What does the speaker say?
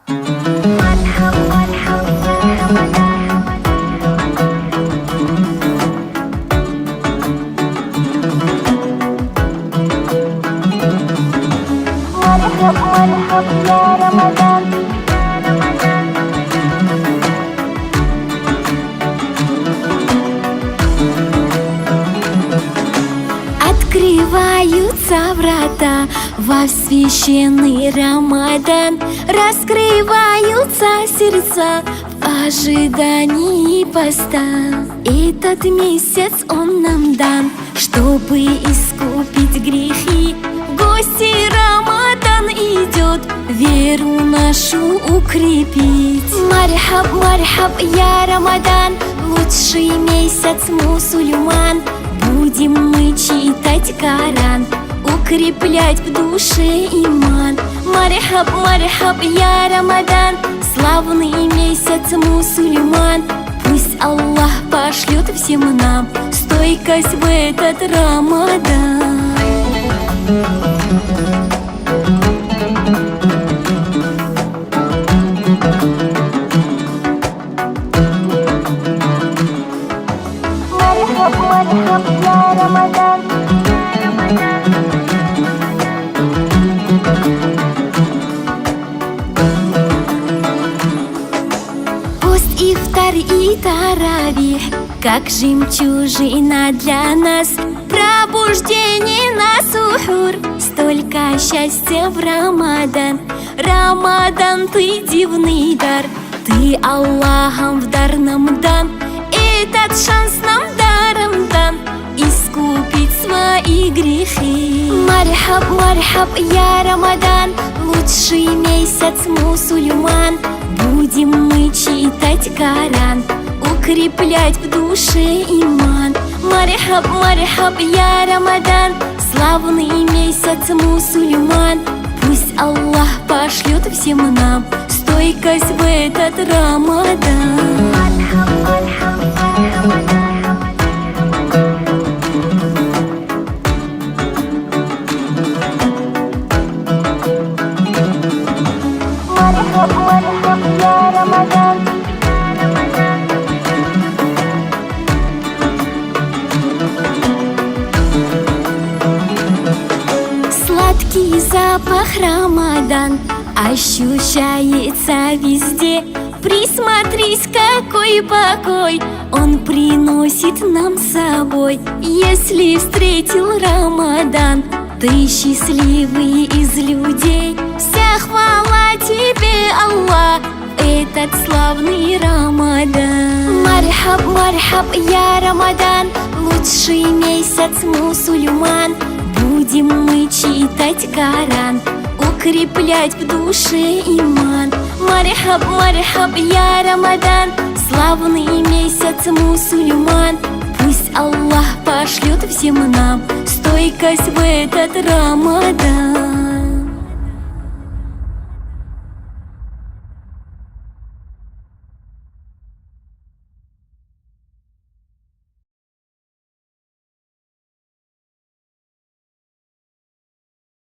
مرحب يا رمضان. Открываются врата во священный Рамадан, раскрываются сердца в ожидании поста. Этот месяц он нам дан, чтобы искупить грехи. В гости Рамадан идет, веру нашу укрепить. Мархаб, мархаб, я Рамадан, лучший месяц мусульман. Будем мы читать Коран, укреплять в душе иман. Мархаб, мархаб, я Рамадан, славный месяц мусульман. Пусть Аллах пошлет всем нам стойкость в этот Рамадан. Мархаб, мархаб, я Рамадан. Пост, ифтар и таравих, как жемчужина для нас. Пробуждение на сухур, столько счастья в Рамадан. Рамадан, ты дивный дар, ты Аллахом в дар нам дан. Этот шанс нам даром дан, искупить свои грехи. Мархаб, мархаб, я Рамадан, лучший месяц мусульман. Будем мы читать Коран, укреплять в душе иман. Мархаб, мархаб, я Рамадан, славный месяц мусульман. Пусть Аллах пошлет всем нам стойкость в этот Рамадан. Мархаб, мархаб, я Рамадан. Сладкий запах Рамадан ощущается везде. Присмотрись, какой покой он приносит нам с собой. Если встретил Рамадан, ты счастливый из людей. Вся хвала тебе, Аллах, этот славный Рамадан. Мархаб, мархаб, я Рамадан, лучший месяц мусульман. Будем мы читать Коран, укреплять в душе иман. Мархаб, мархаб, я Рамадан, славный месяц мусульман. Пусть Аллах пошлет всем нам стойкость в этот Рамадан.